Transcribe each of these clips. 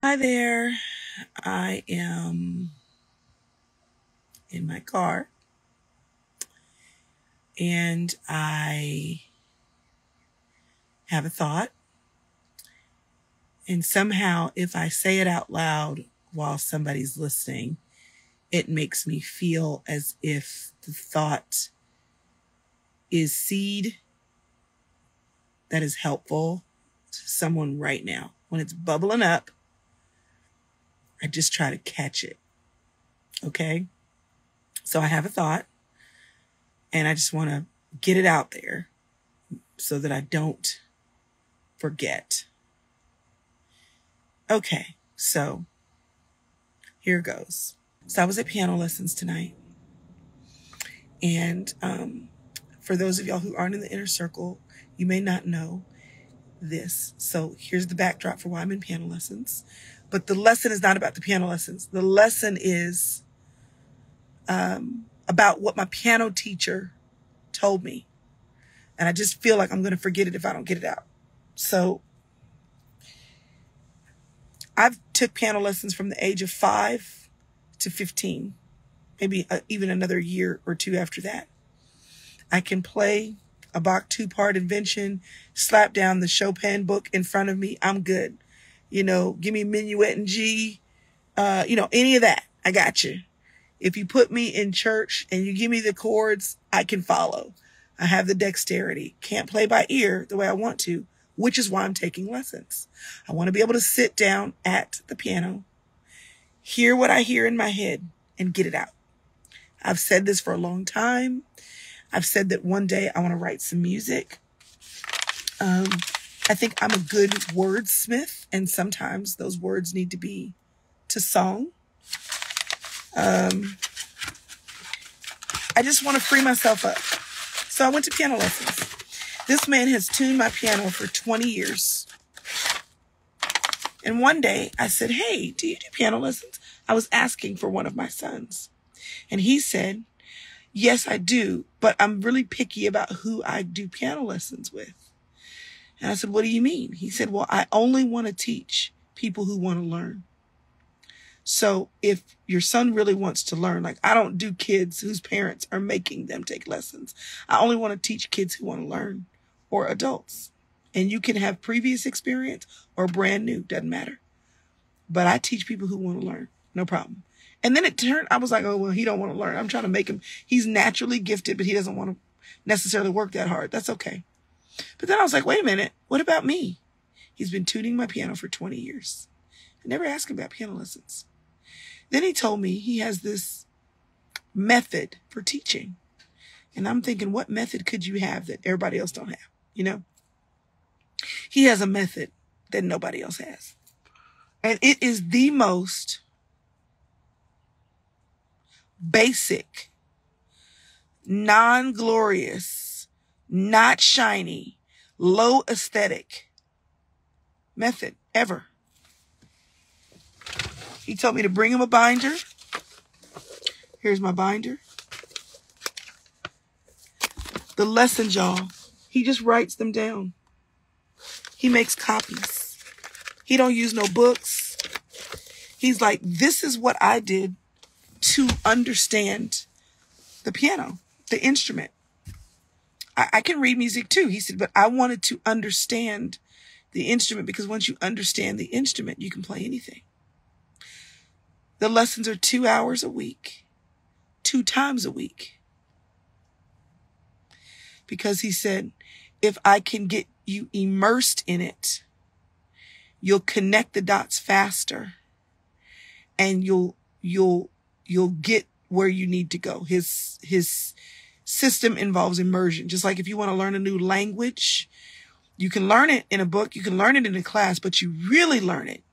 Hi there. I am in my car and I have a thought. And somehow, if I say it out loud while somebody's listening, it makes me feel as if the thought is seed that is helpful to someone right now. When it's bubbling up, I just try to catch it. Okay? So I have a thought and I just want to get it out there so that I don't forget. Okay, so here goes. So I was at piano lessons tonight. And for those of y'all who aren't in the inner circle, you may not know this. So here's the backdrop for why I'm in piano lessons. But the lesson is not about the piano lessons. The lesson is about what my piano teacher told me. And I just feel like I'm going to forget it if I don't get it out. So I've took piano lessons from the age of 5 to 15, maybe even another year or two after that. I can play a Bach 2-part invention, slap down the Chopin book in front of me. I'm good. Give me minuet and G, any of that. I got you. If you put me in church and you give me the chords, I can follow. I have the dexterity. Can't play by ear the way I want to, which is why I'm taking lessons. I want to be able to sit down at the piano, hear what I hear in my head, and get it out. I've said this for a long time. I've said that one day I want to write some music. I think I'm a good wordsmith, and sometimes those words need to be to song. I just want to free myself up. So I went to piano lessons. This man has tuned my piano for 20 years. And one day I said, "Hey, do you do piano lessons?" I was asking for one of my sons. And he said, "Yes, I do, but I'm really picky about who I do piano lessons with." And I said, "What do you mean?" He said, "Well, I only want to teach people who want to learn. So if your son really wants to learn, like I don't do kids whose parents are making them take lessons. I only want to teach kids who want to learn or adults. And you can have previous experience or brand new, doesn't matter. But I teach people who want to learn, no problem." And then it turned, I was like, "Oh, well, he don't want to learn. I'm trying to make him, he's naturally gifted, but he doesn't want to necessarily work that hard. That's okay." But then I was like, wait a minute, what about me? He's been tuning my piano for 20 years. I never asked him about piano lessons. Then he told me he has this method for teaching. And I'm thinking, what method could you have that everybody else don't have? He has a method that nobody else has. And it is the most basic, non-glorious, not shiny, low aesthetic method ever. He told me to bring him a binder. Here's my binder. The lessons, y'all, he just writes them down. He makes copies. He don't use no books. He's like, this is what I did to understand the piano, the instrument. I can read music too. He said, but I wanted to understand the instrument because once you understand the instrument, you can play anything. The lessons are 2 hours a week, 2 times a week. Because he said, if I can get you immersed in it, you'll connect the dots faster and you'll get where you need to go. His system involves immersion. Just like if you want to learn a new language, you can learn it in a book, you can learn it in a class, but you really learn it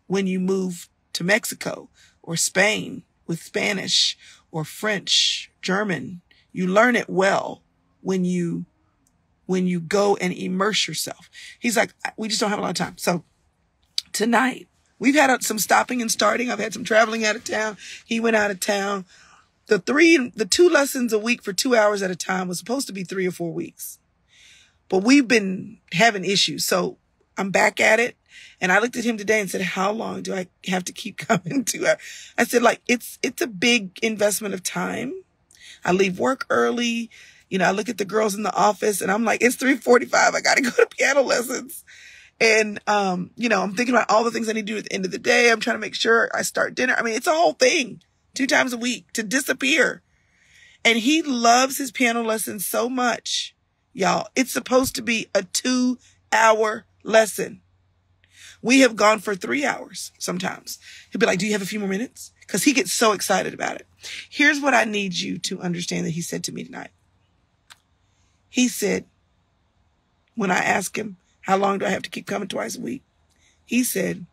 when you move to Mexico or Spain with Spanish or French, German. You learn it well when you go and immerse yourself. He like, we just don't have a lot of time. So tonight, we've had some stopping and starting. I've had some traveling out of town. He went out of town. The 2 lessons a week for 2 hours at a time was supposed to be 3 or 4 weeks. But we've been having issues. So I'm back at it. And I looked at him today and said, how long do I have to keep coming to her? I said, like, it's a big investment of time. I leave work early. You know, I look at the girls in the office and I'm like, it's 3:45. I got to go to piano lessons. And, you know, I'm thinking about all the things I need to do at the end of the day. I'm trying to make sure I start dinner. I mean, it's a whole thing, 2 times a week to disappear. And he loves his piano lessons so much, y'all. It's supposed to be a 2-hour lesson. We have gone for 3 hours sometimes. He'll be like, do you have a few more minutes? Because he gets so excited about it. Here's what I need you to understand that he said to me tonight. He said, when I asked him, how long do I have to keep coming twice a week? He said,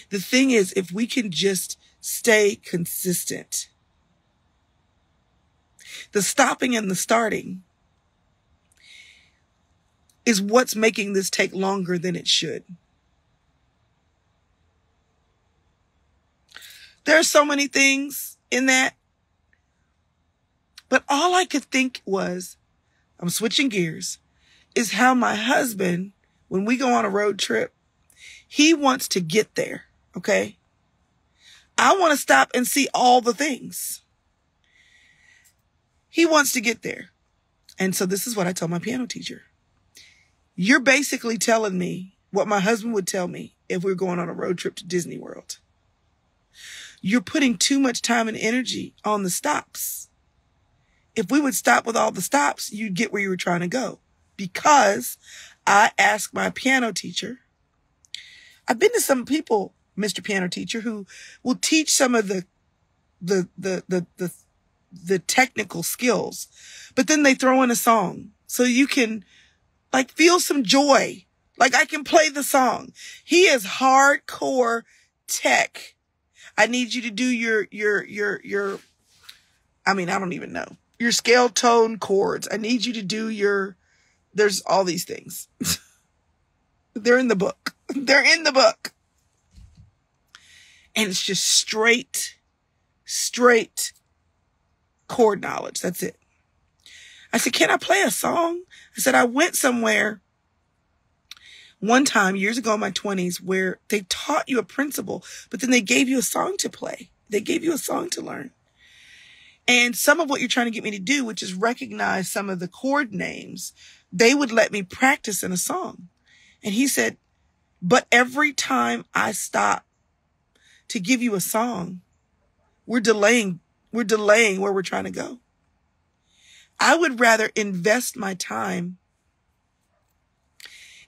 the thing is, if we can just stay consistent, the stopping and the starting is what's making this take longer than it should. There are so many things in that. But all I could think was, I'm switching gears, is how my husband, when we go on a road trip, he wants to get there, okay? I want to stop and see all the things. He wants to get there. And so this is what I told my piano teacher. You're basically telling me what my husband would tell me if we were going on a road trip to Disney World. You're putting too much time and energy on the stops. If we would stop with all the stops, you'd get where you were trying to go. Because I asked my piano teacher, I've been to some people, Mr. Piano Teacher, who will teach some of the technical skills, but then they throw in a song so you can like feel some joy. Like I can play the song. He is hardcore tech. I need you to do your, I mean, I don't even know, your scale tone chords. I need you to do there's all these things. They're in the book. They're in the book. And it's just straight chord knowledge. That's it. I said, can I play a song? I said, I went somewhere one time years ago in my 20s where they taught you a principle, but then they gave you a song to play. They gave you a song to learn. And some of what you're trying to get me to do, which is recognize some of the chord names, they would let me practice in a song. And he said, but every time I stop to give you a song, we're delaying where we're trying to go. I would rather invest my time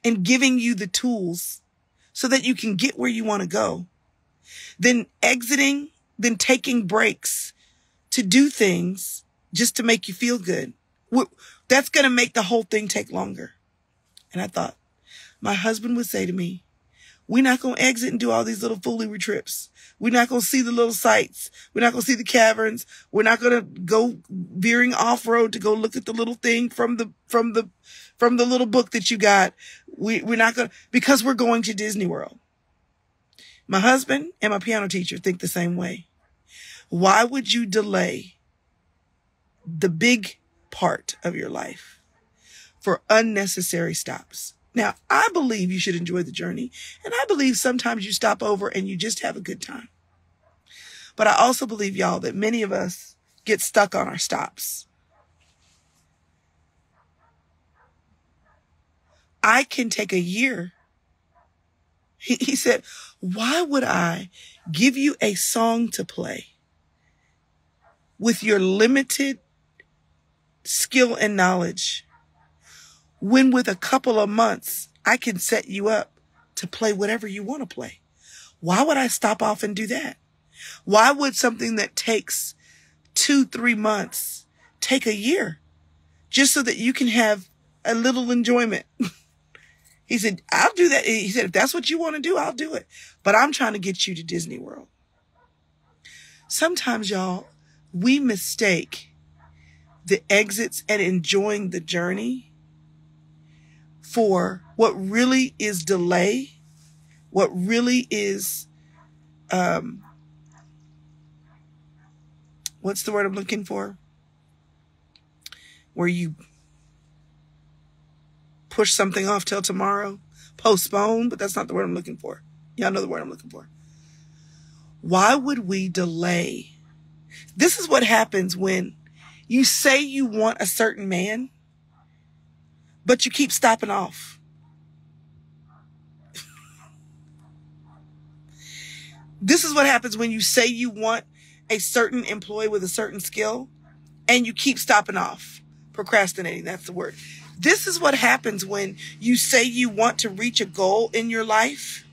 in giving you the tools so that you can get where you want to go than taking breaks to do things just to make you feel good. That's going to make the whole thing take longer. And I thought, my husband would say to me, we're not going to exit and do all these little foolery trips. We're not going to see the little sights. We're not going to see the caverns. We're not going to go veering off road to go look at the little thing from the little book that you got. We're not going to, because we're going to Disney World. My husband and my piano teacher think the same way. Why would you delay the big part of your life for unnecessary stops? Now, I believe you should enjoy the journey, and I believe sometimes you stop over and you just have a good time. But I also believe, y'all, that many of us get stuck on our stops. I can take a year. He said, why would I give you a song to play with your limited skill and knowledge when with a couple of months, I can set you up to play whatever you want to play? Why would I stop off and do that? Why would something that takes 2-3 months take a year just so that you can have a little enjoyment? He said, I'll do that. He said, if that's what you want to do, I'll do it. But I'm trying to get you to Disney World. Sometimes, y'all, we mistake the exits and enjoying the journey for what really is delay, what really is, what's the word I'm looking for? Where you push something off till tomorrow, postpone, but that's not the word I'm looking for. Y'all know the word I'm looking for. Why would we delay? This is what happens when you say you want a certain man, but you keep stopping off. This is what happens when you say you want a certain employee with a certain skill and you keep stopping off. Procrastinating, that's the word. This is what happens when you say you want to reach a goal in your life,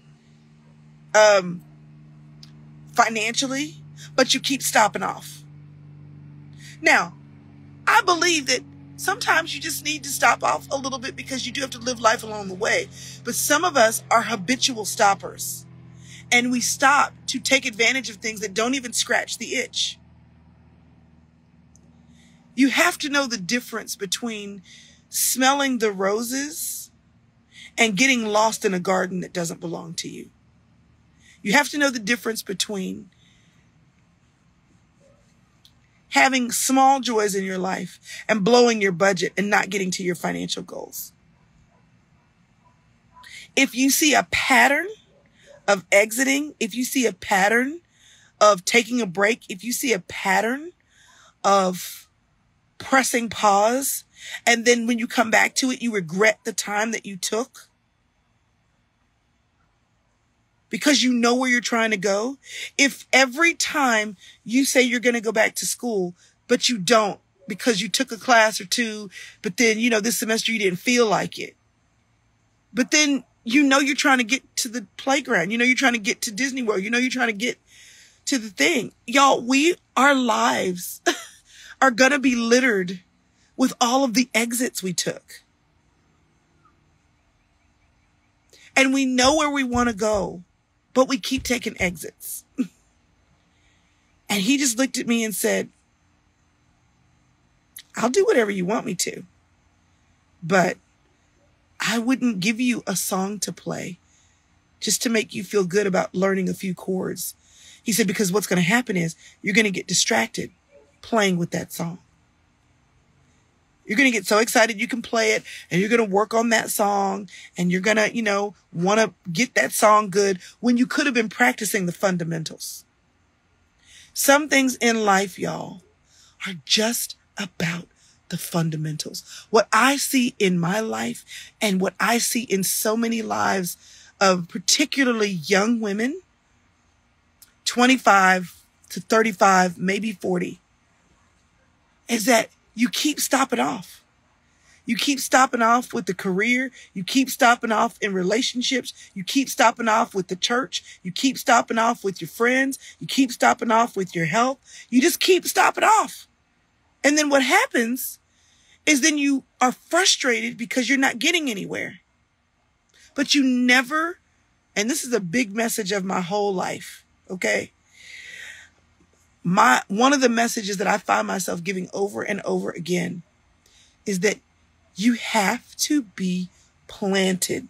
financially, but you keep stopping off. Now, I believe that sometimes you just need to stop off a little bit because you do have to live life along the way. But some of us are habitual stoppers. And we stop to take advantage of things that don't even scratch the itch. You have to know the difference between smelling the roses and getting lost in a garden that doesn't belong to you. You have to know the difference between having small joys in your life and blowing your budget and not getting to your financial goals. If you see a pattern of exiting, if you see a pattern of taking a break, if you see a pattern of pressing pause, and then when you come back to it, you regret the time that you took because you know where you're trying to go. If every time you say you're going to go back to school, but you don't because you took a class or two, but then, this semester you didn't feel like it. But then you're trying to get to the playground. You're trying to get to Disney World. You're trying to get to the thing. Y'all, our lives are going to be littered with all of the exits we took. And we know where we want to go, but we keep taking exits. And he just looked at me and said, I'll do whatever you want me to, but I wouldn't give you a song to play just to make you feel good about learning a few chords. He said, because what's going to happen is you're going to get distracted playing with that song. You're going to get so excited you can play it, and you're going to work on that song, and you're going to, want to get that song good when you could have been practicing the fundamentals. Some things in life, y'all, are just about the fundamentals. What I see in my life and what I see in so many lives of particularly young women, 25 to 35, maybe 40, is that you keep stopping off. You keep stopping off with the career. You keep stopping off in relationships. You keep stopping off with the church. You keep stopping off with your friends. You keep stopping off with your health. You just keep stopping off. And then what happens is then you are frustrated because you're not getting anywhere. But you never, and this is a big message of my whole life, okay? One of the messages that I find myself giving over and over again is that you have to be planted.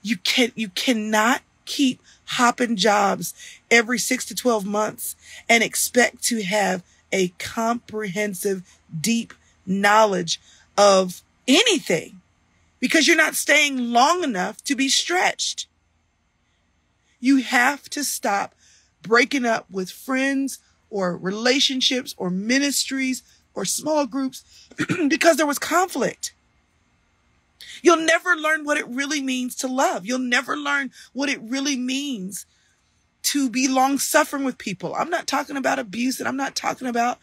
You cannot keep hopping jobs every 6 to 12 months and expect to have a comprehensive, deep knowledge of anything because you're not staying long enough to be stretched. You have to stop breaking up with friends or relationships or ministries or small groups because there was conflict. You'll never learn what it really means to love. You'll never learn what it really means to be long-suffering with people. I'm not talking about abuse, and I'm not talking about,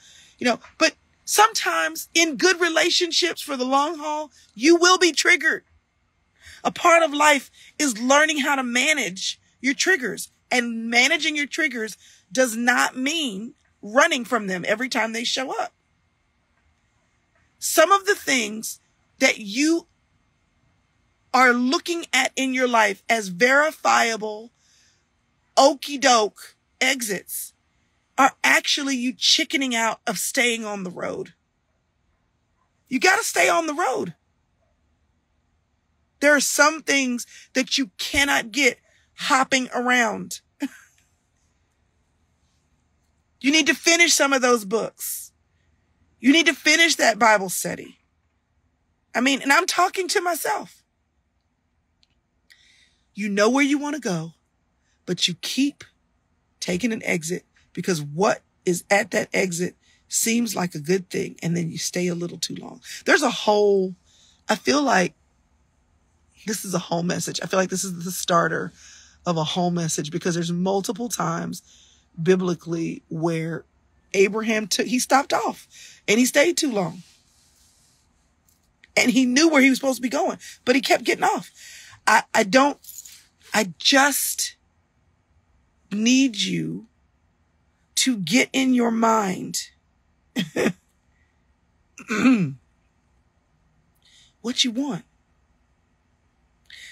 but sometimes in good relationships for the long haul, you will be triggered. A part of life is learning how to manage your triggers, and managing your triggers does not mean running from them every time they show up. Some of the things that you are looking at in your life as verifiable okie doke exits are actually you chickening out of staying on the road. You got to stay on the road. There are some things that you cannot get hopping around. You need to finish some of those books. You need to finish that Bible study. And I'm talking to myself. You know where you want to go, but you keep taking an exit because what is at that exit seems like a good thing, and then you stay a little too long. I feel like this is a whole message. I feel like this is the starter of a whole message because there's multiple times biblically where Abraham he stopped off and he stayed too long. And he knew where he was supposed to be going, but he kept getting off. I just need you to get in your mind what you want.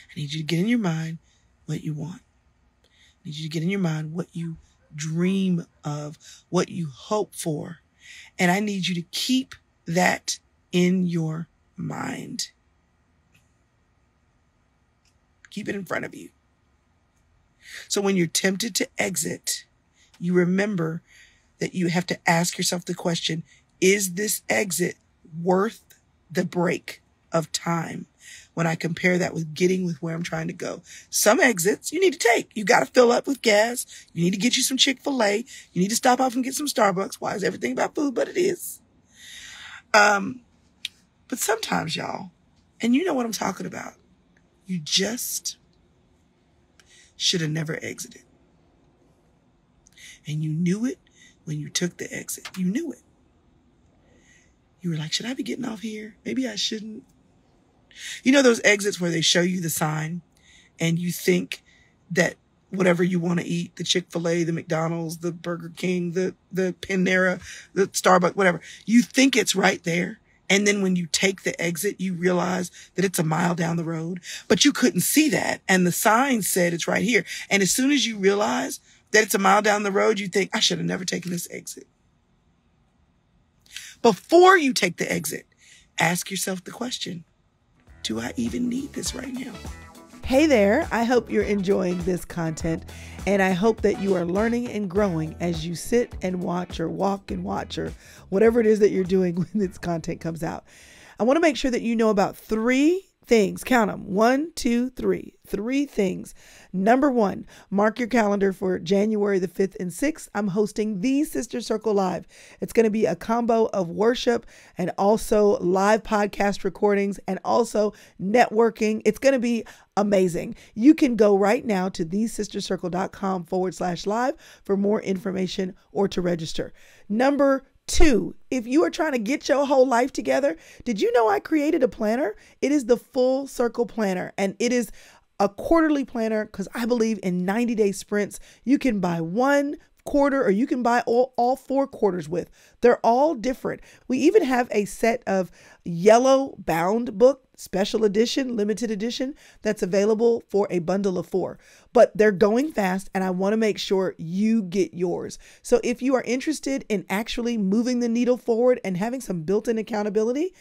I need you to get in your mind what you want. I need you to get in your mind what you dream of, what you hope for. And I need you to keep that in your mind. Keep it in front of you. So when you're tempted to exit, you remember that you have to ask yourself the question, is this exit worth the break of time when I compare that with getting with where I'm trying to go? Some exits you need to take. You got to fill up with gas. You need to get you some Chick-fil-A. You need to stop off and get some Starbucks. Why is everything about food? But it is. But sometimes, y'all, and you know what I'm talking about, you just should have never exited. And you knew it when you took the exit. You knew it. You were like, should I be getting off here? Maybe I shouldn't. You know those exits where they show you the sign and you think that whatever you want to eat, the Chick-fil-A, the McDonald's, the Burger King, the Panera, the Starbucks, whatever, you think it's right there. And then when you take the exit, you realize that it's a mile down the road, but you couldn't see that. And the sign said it's right here. And as soon as you realize that it's a mile down the road, you think, I should have never taken this exit. Before you take the exit, ask yourself the question, do I even need this right now? Hey there, I hope you're enjoying this content, and I hope that you are learning and growing as you sit and watch or walk and watch or whatever it is that you're doing when this content comes out. I want to make sure that you know about 3 things. Count them. 1, 2, 3. 3 things. Number 1, mark your calendar for January the 5th and 6th. I'm hosting the Sister Circle Live. It's going to be a combo of worship and also live podcast recordings and also networking. It's going to be amazing. You can go right now to thesistercircle.com/live for more information or to register. Number 2, if you are trying to get your whole life together, did you know I created a planner? It is the Full Circle Planner, and it is a quarterly planner because I believe in 90-day sprints. You can buy 1 quarter or you can buy all 4 quarters with. They're all different. We even have a set of yellow bound book, special edition, limited edition, that's available for a bundle of 4. But they're going fast and I want to make sure you get yours. So if you are interested in actually moving the needle forward and having some built-in accountability,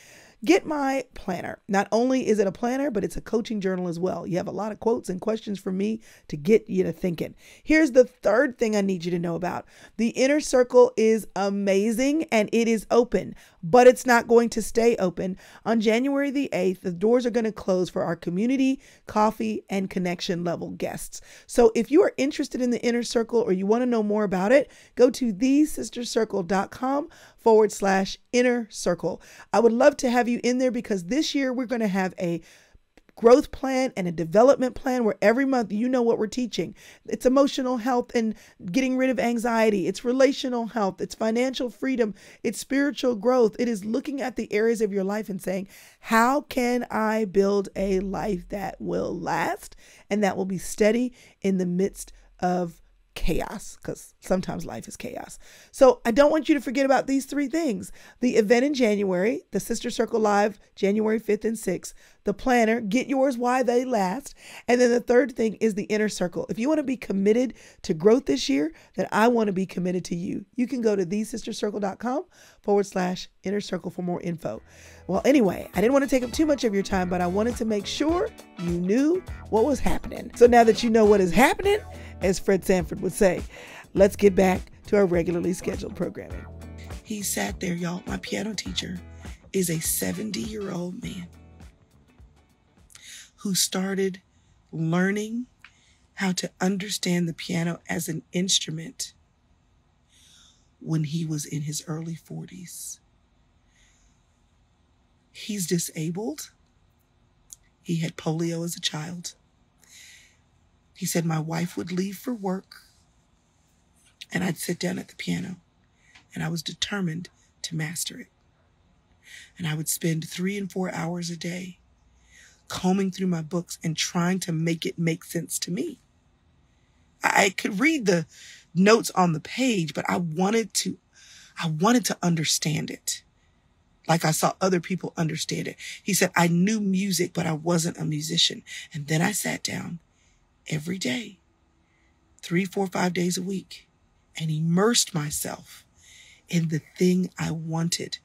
get my planner. Not only is it a planner, but it's a coaching journal as well. You have a lot of quotes and questions from me to get you to thinking. Here's the 3rd thing I need you to know about. The Inner Circle is amazing and it is open, but it's not going to stay open. On January the 8th, the doors are going to close for our community, coffee, and connection level guests. So if you are interested in the Inner Circle or you want to know more about it, go to thesistercircle.com/inner circle. I would love to have you in there because this year we're going to have a growth plan and a development plan where every month you know what we're teaching. It's emotional health and getting rid of anxiety. It's relational health. It's financial freedom. It's spiritual growth. It is looking at the areas of your life and saying, how can I build a life that will last and that will be steady in the midst of chaos, because sometimes life is chaos. So I don't want you to forget about these 3 things. The event in January, the Sister Circle Live, January 5th and 6th, the planner, get yours while they last. And then the 3rd thing is the Inner Circle. If you want to be committed to growth this year, then I want to be committed to you. You can go to thesistercircle.com/inner circle for more info. Well, anyway, I didn't want to take up too much of your time, but I wanted to make sure you knew what was happening. So now that you know what is happening, as Fred Sanford would say, let's get back to our regularly scheduled programming. He sat there, y'all. My piano teacher is a 70-year-old man who started learning how to understand the piano as an instrument when he was in his early 40s. He's disabled. He had polio as a child. He said my wife would leave for work and I'd sit down at the piano and I was determined to master it. And I would spend 3 and 4 hours a day combing through my books and trying to make it make sense to me. I could read the notes on the page, but I wanted to understand it like I saw other people understand it. He said, I knew music, but I wasn't a musician. And then I sat down every day, 3, 4, 5 days a week, and immersed myself in the thing I wanted.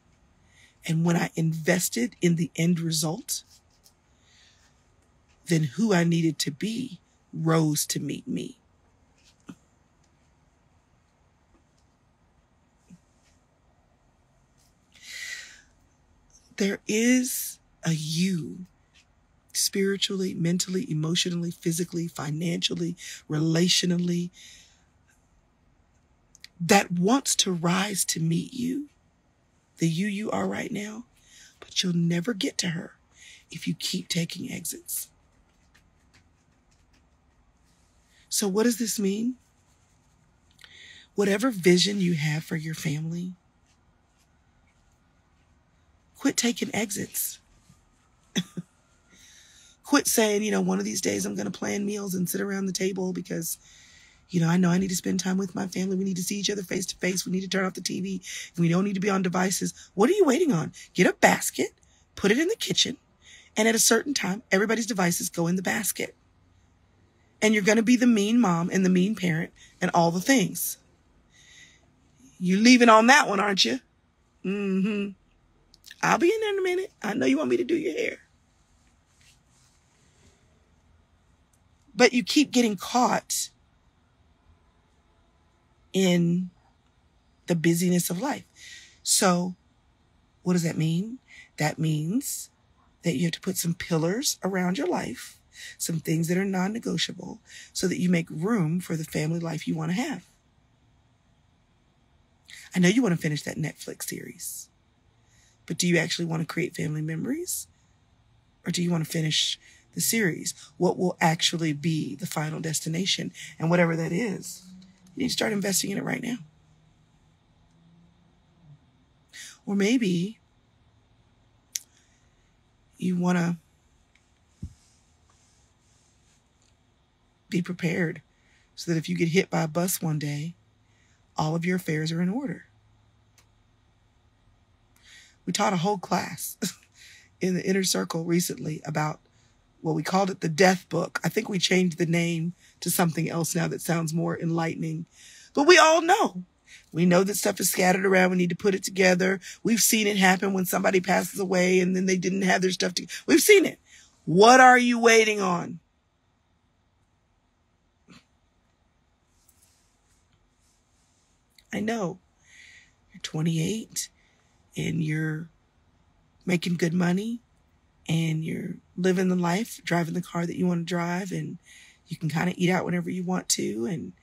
And when I invested in the end result, then who I needed to be rose to meet me. There is a you, spiritually, mentally, emotionally, physically, financially, relationally, that wants to rise to meet you, the you are right now, but you'll never get to her if you keep taking exits. So what does this mean? Whatever vision you have for your family, quit taking exits. Quit saying, one of these days I'm going to plan meals and sit around the table because, I know I need to spend time with my family. We need to see each other face to face. We need to turn off the TV. We don't need to be on devices. What are you waiting on? Get a basket, put it in the kitchen, and at a certain time, everybody's devices go in the basket. And you're going to be the mean mom and the mean parent and all the things. You leaving on that one, aren't you? Mm-hmm. I'll be in there in a minute. I know you want me to do your hair. But you keep getting caught in the busyness of life. So what does that mean? That means that you have to put some pillars around your life, some things that are non-negotiable, so that you make room for the family life you want to have. I know you want to finish that Netflix series, but do you actually want to create family memories? Or do you want to finish the series? What will actually be the final destination? And whatever that is, you need to start investing in it right now. Or maybe you want to be prepared so that if you get hit by a bus one day, all of your affairs are in order. We taught a whole class in the inner circle recently about, we called it the death book. I think we changed the name to something else now that sounds more enlightening. But we all know. We know that stuff is scattered around. We need to put it together. We've seen it happen when somebody passes away and then they didn't have their stuff together. We've seen it. What are you waiting on? I know you're 28 and you're making good money and you're living the life, driving the car that you want to drive, and you can kind of eat out whenever you want to, and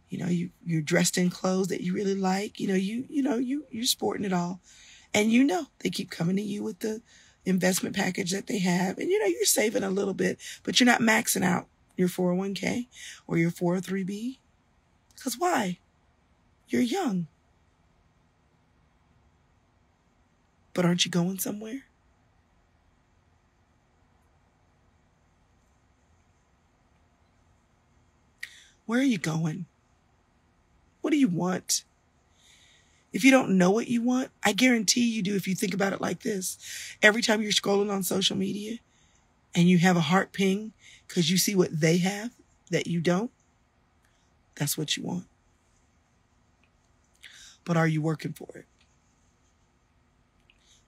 you're dressed in clothes that you really like. You're sporting it all, and they keep coming to you with the investment package that they have, and you're saving a little bit, but you're not maxing out your 401k or your 403b, because why? You're young. But aren't you going somewhere? Where are you going? What do you want? If you don't know what you want, I guarantee you do if you think about it like this. Every time you're scrolling on social media and you have a heart ping because you see what they have that you don't, that's what you want. But are you working for it?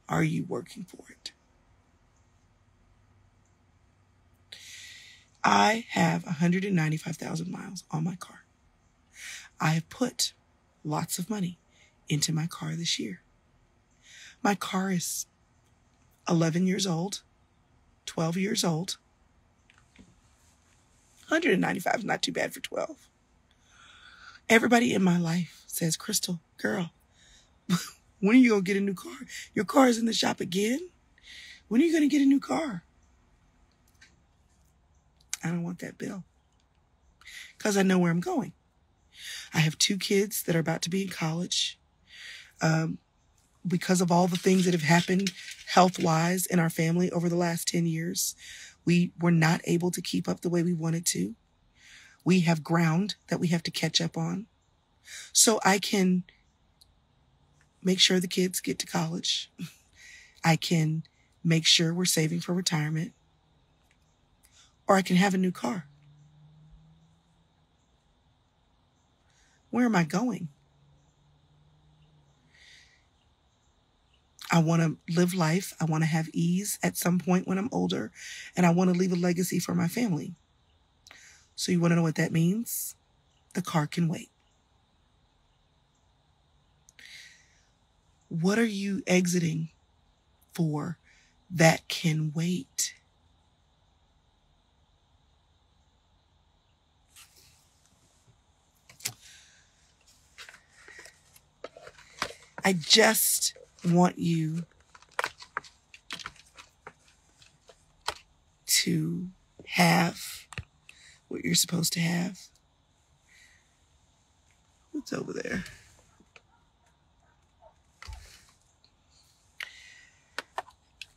Are you working for it? I have 195,000 miles on my car. I have put lots of money into my car this year. My car is 11 years old, 12 years old. $195 is not too bad for 12. Everybody in my life says, Chrystal, girl, when are you going to get a new car? Your car is in the shop again. When are you going to get a new car? I don't want that bill because I know where I'm going. I have 2 kids that are about to be in college. Because of all the things that have happened health-wise in our family over the last 10 years, we were not able to keep up the way we wanted to. We have ground that we have to catch up on. So I can make sure the kids get to college. I can make sure we're saving for retirement. Or I can have a new car. Where am I going? I want to live life. I want to have ease at some point when I'm older, and I want to leave a legacy for my family. So you want to know what that means? The car can wait. What are you exiting for that can wait? I just want you to have what you're supposed to have. What's over there?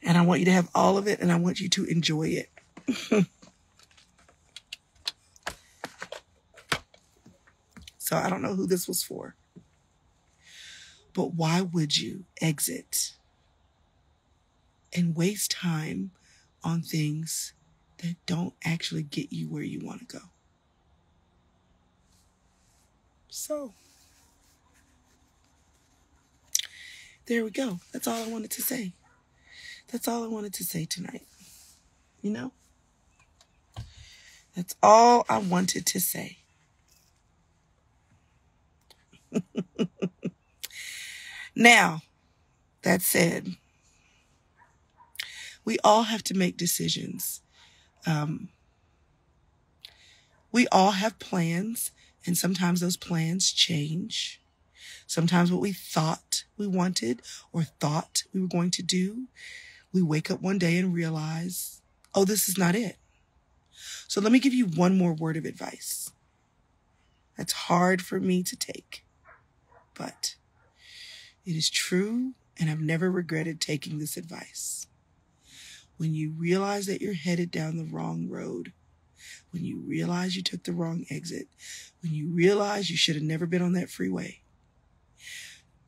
And I want you to have all of it, and I want you to enjoy it. So I don't know who this was for. But why would you exit and waste time on things that don't actually get you where you want to go? So, there we go. That's all I wanted to say. That's all I wanted to say tonight. You know? That's all I wanted to say. Now, that said, we all have to make decisions. We all have plans, and sometimes those plans change. Sometimes what we thought we wanted or thought we were going to do, we wake up one day and realize, oh, this is not it. So let me give you one more word of advice. That's hard for me to take, but it is true, and I've never regretted taking this advice. When you realize that you're headed down the wrong road, when you realize you took the wrong exit, when you realize you should have never been on that freeway,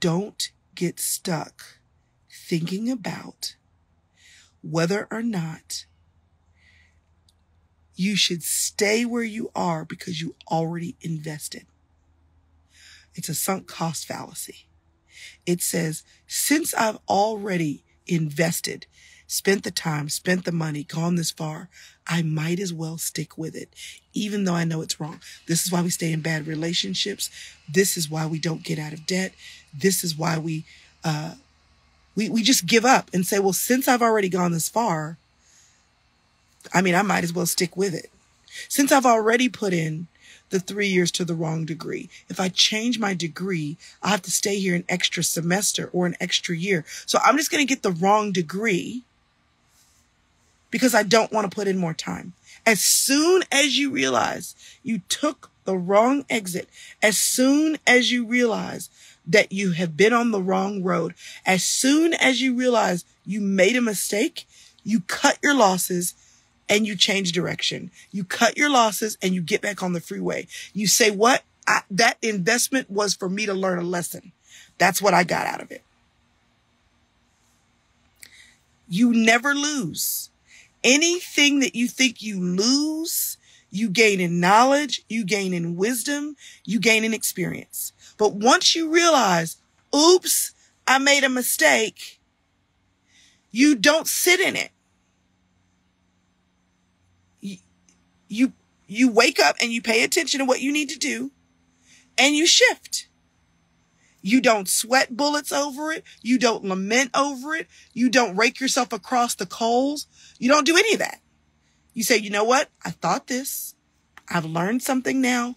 don't get stuck thinking about whether or not you should stay where you are because you already invested. It's a sunk cost fallacy. It says, since I've already invested, spent the time, spent the money, gone this far, I might as well stick with it, even though I know it's wrong. This is why we stay in bad relationships. This is why we don't get out of debt. This is why we just give up and say, well, since I've already gone this far, I might as well stick with it. Since I've already put in the 3 years to the wrong degree, if I change my degree, I have to stay here an extra semester or an extra year. So I'm just going to get the wrong degree because I don't want to put in more time. As soon as you realize you took the wrong exit, as soon as you realize that you have been on the wrong road, as soon as you realize you made a mistake, you cut your losses and you change direction. You cut your losses and you get back on the freeway. You say, what? That investment was for me to learn a lesson. That's what I got out of it. You never lose. Anything that you think you lose, you gain in knowledge, you gain in wisdom, you gain in experience. But once you realize, oops, I made a mistake, you don't sit in it. You wake up and you pay attention to what you need to do and you shift. You don't sweat bullets over it. You don't lament over it. You don't rake yourself across the coals. You don't do any of that. You say, you know what? I thought this. I've learned something now.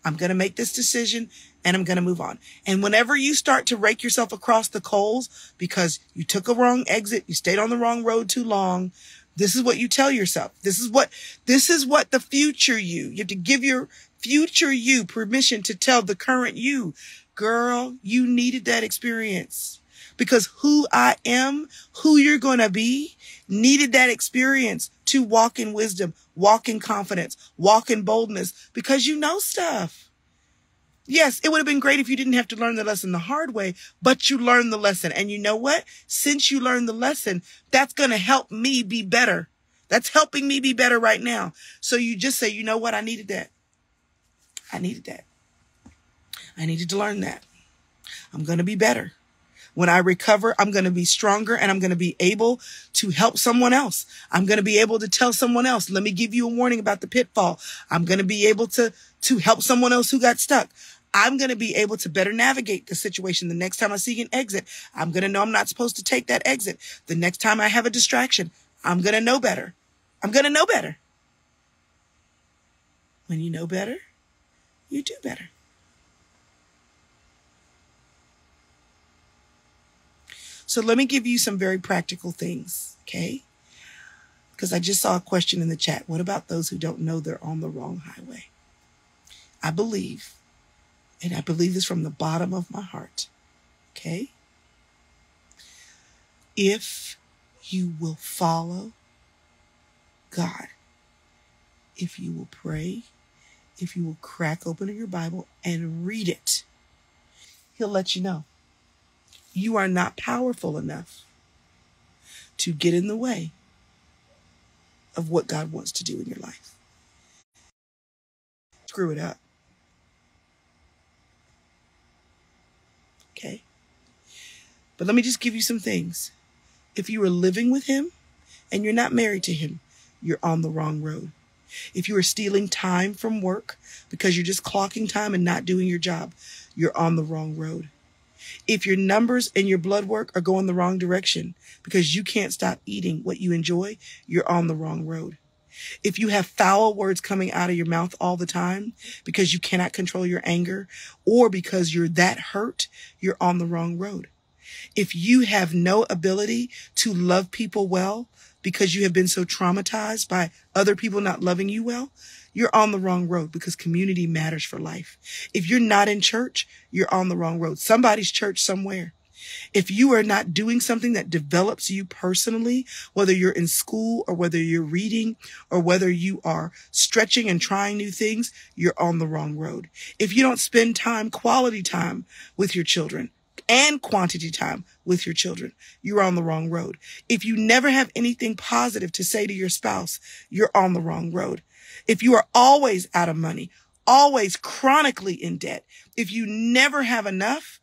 I'm going to make this decision and I'm going to move on. And whenever you start to rake yourself across the coals because you took a wrong exit, you stayed on the wrong road too long, this is what you tell yourself. This is what the future you have to give your future you permission to tell the current you, girl, you needed that experience because who I am, who you're going to be, needed that experience to walk in wisdom, walk in confidence, walk in boldness because you know stuff. Yes, it would have been great if you didn't have to learn the lesson the hard way, but you learned the lesson. And you know what? Since you learned the lesson, that's going to help me be better. That's helping me be better right now. So you just say, you know what? I needed that. I needed that. I needed to learn that. I'm going to be better. When I recover, I'm going to be stronger and I'm going to be able to help someone else. I'm going to be able to tell someone else, let me give you a warning about the pitfall. I'm going to be able to help someone else who got stuck. I'm going to be able to better navigate the situation. The next time I see an exit, I'm going to know I'm not supposed to take that exit. The next time I have a distraction, I'm going to know better. I'm going to know better. When you know better, you do better. So let me give you some very practical things, okay? Because I just saw a question in the chat. What about those who don't know they're on the wrong highway? I believe, and I believe this from the bottom of my heart, okay? If you will follow God, if you will pray, if you will crack open your Bible and read it, He'll let you know. You are not powerful enough to get in the way of what God wants to do in your life. Screw it up. Okay? But let me just give you some things. If you are living with Him and you're not married to Him, you're on the wrong road. If you are stealing time from work because you're just clocking time and not doing your job, you're on the wrong road. If your numbers and your blood work are going the wrong direction because you can't stop eating what you enjoy, you're on the wrong road. If you have foul words coming out of your mouth all the time because you cannot control your anger or because you're that hurt, you're on the wrong road. If you have no ability to love people well because you have been so traumatized by other people not loving you well, you're on the wrong road because community matters for life. If you're not in church, you're on the wrong road. Somebody's church somewhere. If you are not doing something that develops you personally, whether you're in school or whether you're reading or whether you are stretching and trying new things, you're on the wrong road. If you don't spend quality time with your children, and quantity time with your children, you're on the wrong road. If you never have anything positive to say to your spouse, you're on the wrong road. If you are always out of money, always chronically in debt, if you never have enough,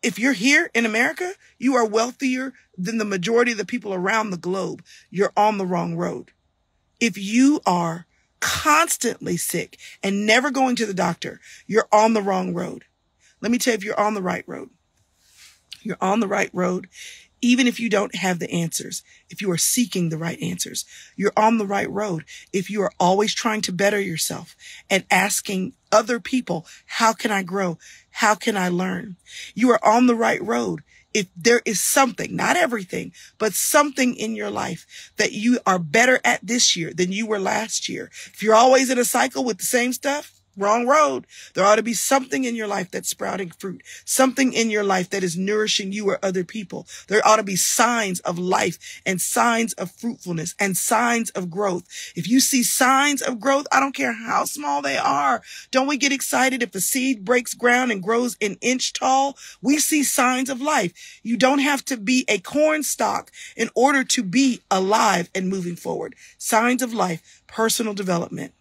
if you're here in America, you are wealthier than the majority of the people around the globe. You're on the wrong road. If you are constantly sick and never going to the doctor, you're on the wrong road. Let me tell you, if you're on the right road, you're on the right road, even if you don't have the answers, if you are seeking the right answers, you're on the right road. If you are always trying to better yourself and asking other people, how can I grow? How can I learn? You are on the right road. If there is something, not everything, but something in your life that you are better at this year than you were last year. If you're always in a cycle with the same stuff, wrong road. There ought to be something in your life that's sprouting fruit, something in your life that is nourishing you or other people. There ought to be signs of life and signs of fruitfulness and signs of growth. If you see signs of growth, I don't care how small they are. Don't we get excited if a seed breaks ground and grows an inch tall? We see signs of life. You don't have to be a corn stalk in order to be alive and moving forward. Signs of life, personal development.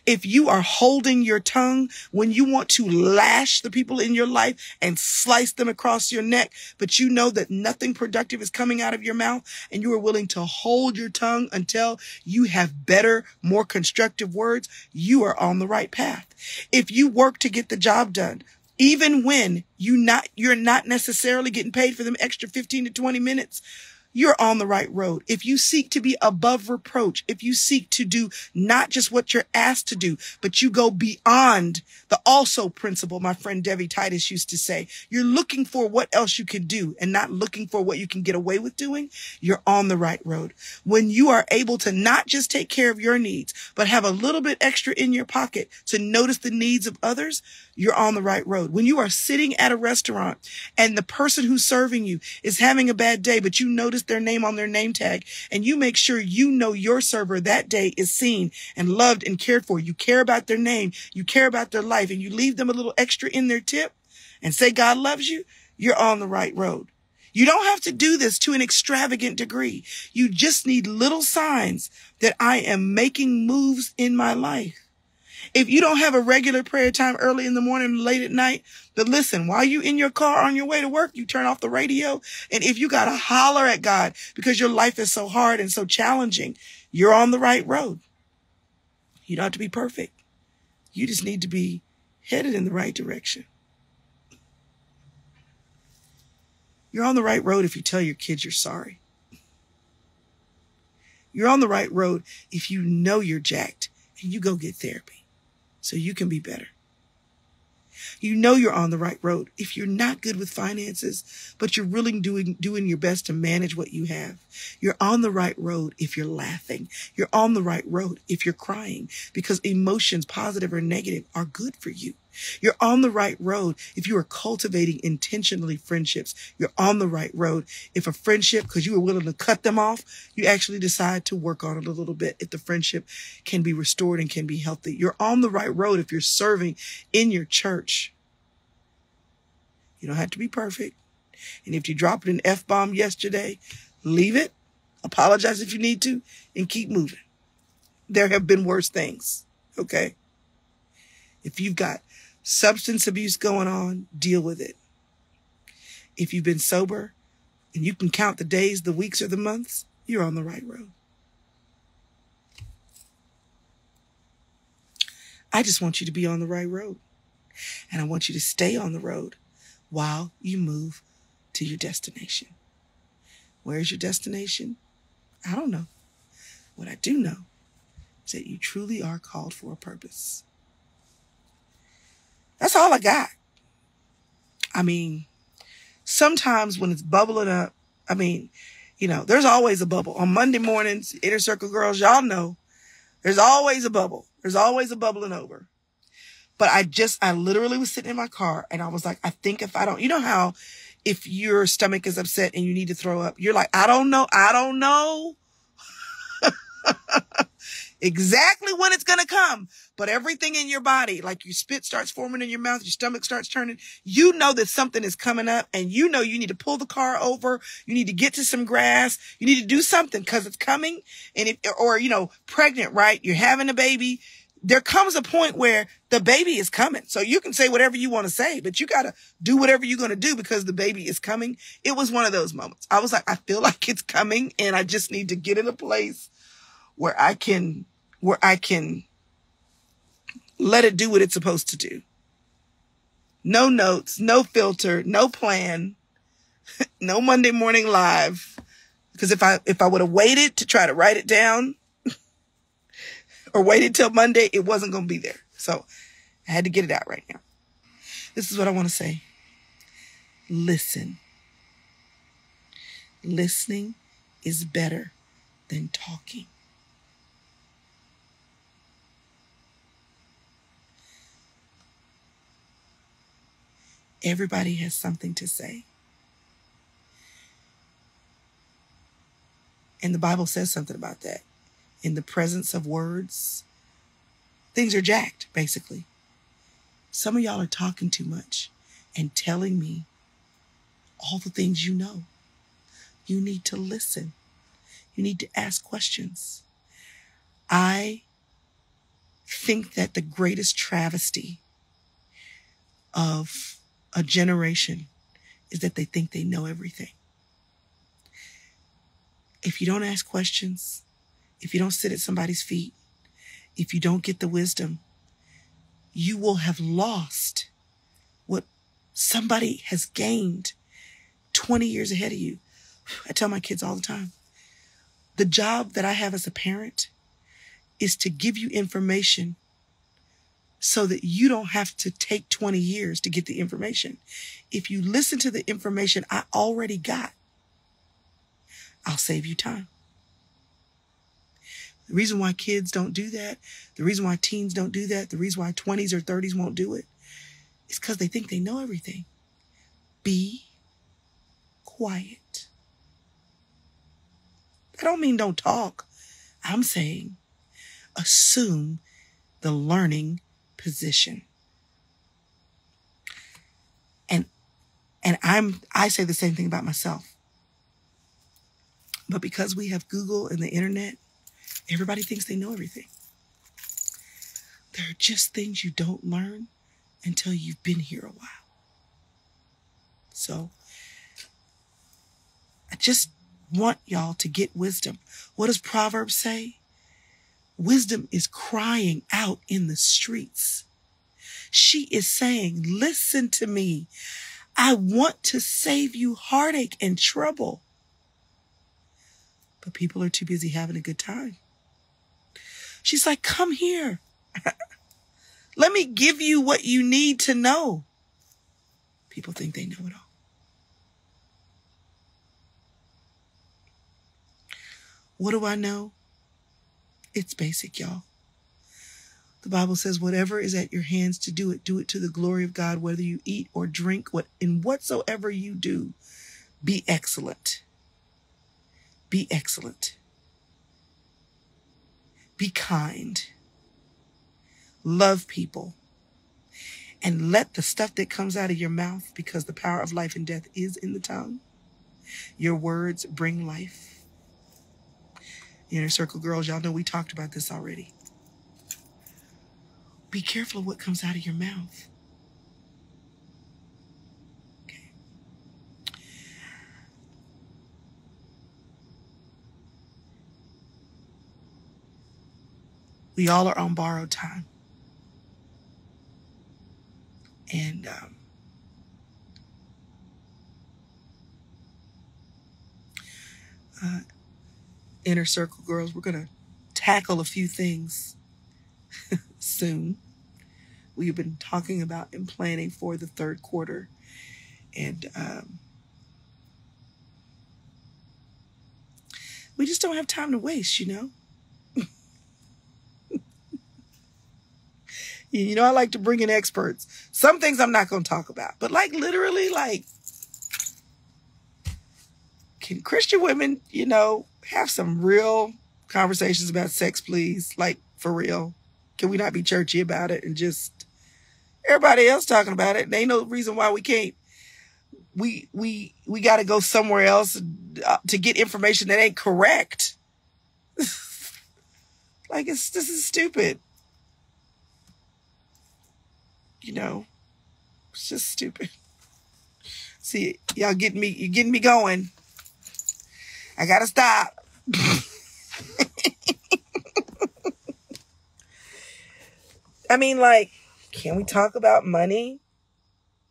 If you are holding your tongue when you want to lash the people in your life and slice them across your neck, but you know that nothing productive is coming out of your mouth and you are willing to hold your tongue until you have better, more constructive words, you are on the right path. If you work to get the job done, even when you're not necessarily getting paid for them extra 15 to 20 minutes, you're on the right road. If you seek to be above reproach, if you seek to do not just what you're asked to do, but you go beyond the also principle, my friend Debbie Titus used to say, you're looking for what else you can do and not looking for what you can get away with doing, you're on the right road. When you are able to not just take care of your needs, but have a little bit extra in your pocket to notice the needs of others, you're on the right road. When you are sitting at a restaurant and the person who's serving you is having a bad day, but you notice their name on their name tag and you make sure you know your server that day is seen and loved and cared for. You care about their name, you care about their life, and you leave them a little extra in their tip and say God loves you, you're on the right road. You don't have to do this to an extravagant degree. You just need little signs that I am making moves in my life. If you don't have a regular prayer time early in the morning, late at night, but listen, while you in your car on your way to work, you turn off the radio. And if you got to holler at God because your life is so hard and so challenging, you're on the right road. You don't have to be perfect. You just need to be headed in the right direction. You're on the right road if you tell your kids you're sorry. You're on the right road if you know you're jacked and you go get therapy so you can be better. You know you're on the right road if you're not good with finances, but you're really doing your best to manage what you have. You're on the right road if you're laughing. You're on the right road if you're crying, because emotions, positive or negative, are good for you. You're on the right road if you are cultivating intentionally friendships. You're on the right road if a friendship, because you were willing to cut them off, you actually decide to work on it a little bit if the friendship can be restored and can be healthy. You're on the right road if you're serving in your church. You don't have to be perfect. And if you dropped an F-bomb yesterday, leave it, apologize if you need to, and keep moving. There have been worse things, okay? If you've got substance abuse going on, deal with it. If you've been sober and you can count the days, the weeks, or the months, you're on the right road. I just want you to be on the right road. And I want you to stay on the road while you move to your destination. Where's your destination? I don't know. What I do know is that you truly are called for a purpose. That's all I got. I mean, sometimes when it's bubbling up, there's always a bubble. On Monday mornings, Inner Circle girls, y'all know, there's always a bubble. There's always a bubbling over. But I literally was sitting in my car and I was like, I think if I don't, you know how if your stomach is upset and you need to throw up, you're like, I don't know exactly when it's going to come. But everything in your body, like your spit starts forming in your mouth, your stomach starts turning, you know that something is coming up and you know you need to pull the car over. You need to get to some grass. You need to do something because it's coming. And pregnant, right? You're having a baby. There comes a point where the baby is coming. So you can say whatever you want to say, but you got to do whatever you're going to do because the baby is coming. It was one of those moments. I was like, I feel like it's coming and I just need to get in a place where I can let it do what it's supposed to do. No notes, no filter, no plan, no Monday morning live. Because if I would have waited to try to write it down or waited till Monday, it wasn't going to be there. So I had to get it out right now. This is what I want to say. Listen. Listening is better than talking. Everybody has something to say. And the Bible says something about that. In the presence of words, things are jacked, basically. Some of y'all are talking too much and telling me all the things you know. You need to listen. You need to ask questions. I think that the greatest travesty of a generation is that they think they know everything. If you don't ask questions, if you don't sit at somebody's feet, if you don't get the wisdom, you will have lost what somebody has gained 20 years ahead of you. I tell my kids all the time, the job that I have as a parent is to give you information so that you don't have to take 20 years to get the information. If you listen to the information I already got, I'll save you time. The reason why kids don't do that, the reason why teens don't do that, the reason why 20s or 30s won't do it, is because they think they know everything. Be quiet. I don't mean don't talk. I'm saying assume the learning position. And I say the same thing about myself. But because we have Google and the internet, everybody thinks they know everything. There are just things you don't learn until you've been here a while. So I just want y'all to get wisdom. What does Proverbs say? Wisdom is crying out in the streets. She is saying, listen to me. I want to save you heartache and trouble. But people are too busy having a good time. She's like, come here. Let me give you what you need to know. People think they know it all. What do I know? It's basic, y'all. The Bible says, whatever is at your hands to do it to the glory of God, whether you eat or drink, in whatsoever you do, be excellent. Be excellent. Be kind. Love people. And let the stuff that comes out of your mouth, because the power of life and death is in the tongue, your words bring life. Inner Circle girls, y'all know we talked about this already. Be careful of what comes out of your mouth. Okay. We all are on borrowed time. And Inner Circle girls, we're going to tackle a few things soon. We've been talking about and planning for the third quarter. And we just don't have time to waste, you know? You know, I like to bring in experts. Some things I'm not going to talk about. But like literally, like, can Christian women, you know, have some real conversations about sex, please? Like, for real. Can we not be churchy about it and just everybody else talking about it? There ain't no reason why we can't. We got to go somewhere else to get information that ain't correct. Like, this is stupid. You know, it's just stupid. See, y'all you're getting me going. I gotta stop. I mean, like, can we talk about money?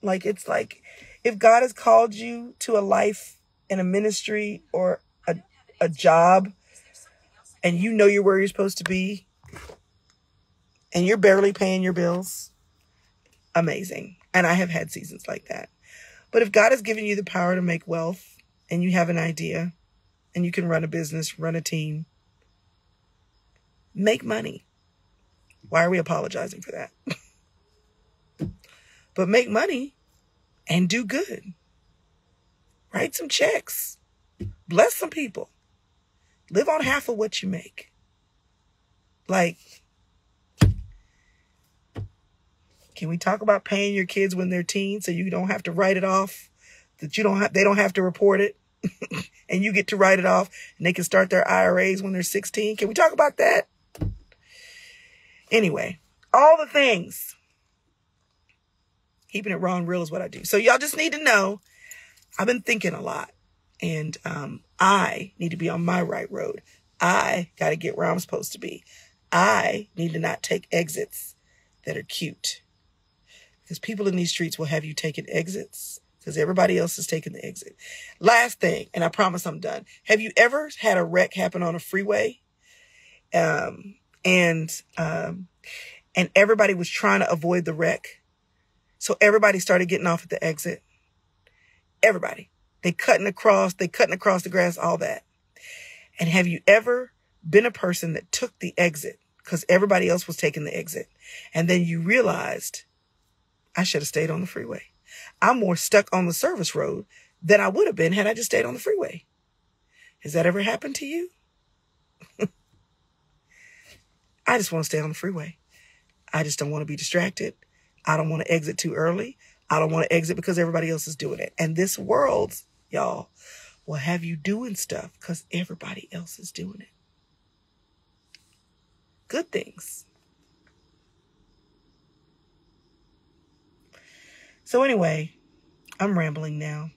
Like, it's like, if God has called you to a life and a ministry or a job, and you know you're where you're supposed to be, and you're barely paying your bills, amazing. And I have had seasons like that. But if God has given you the power to make wealth, and you have an idea, and you can run a business, run a team, make money. Why are we apologizing for that? But make money and do good. Write some checks. Bless some people. Live on half of what you make. Like, can we talk about paying your kids when they're teens so you don't have to write it off? That they don't have to report it and you get to write it off and they can start their IRAs when they're 16. Can we talk about that? Anyway, all the things. Keeping it raw and real is what I do. So y'all just need to know I've been thinking a lot, and I need to be on my right road. I got to get where I'm supposed to be. I need to not take exits that are cute, because people in these streets will have you taking exits because everybody else is taking the exit. Last thing, and I promise I'm done. Have you ever had a wreck happen on a freeway? And everybody was trying to avoid the wreck. So everybody started getting off at the exit. Everybody. They cutting across the grass, all that. And have you ever been a person that took the exit because everybody else was taking the exit? And then you realized, I should have stayed on the freeway. I'm more stuck on the service road than I would have been had I just stayed on the freeway. Has that ever happened to you? I just want to stay on the freeway. I just don't want to be distracted. I don't want to exit too early. I don't want to exit because everybody else is doing it. And this world, y'all, will have you doing stuff because everybody else is doing it. Good things. So anyway, I'm rambling now.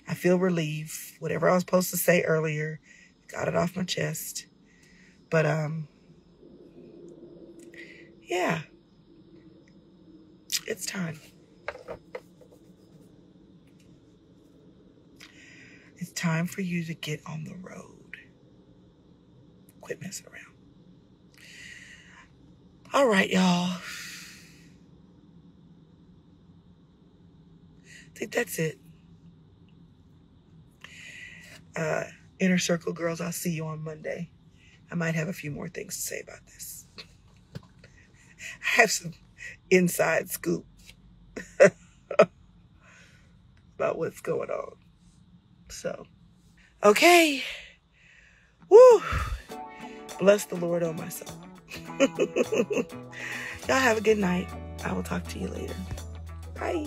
I feel relieved. Whatever I was supposed to say earlier, got it off my chest. But, yeah, it's time. It's time for you to get on the road. Quit messing around. All right, y'all. I think that's it. Inner Circle girls, I'll see you on Monday. I might have a few more things to say about this. I have some inside scoop about what's going on. So, okay. Woo. Bless the Lord, oh my soul. Y'all have a good night. I will talk to you later. Bye.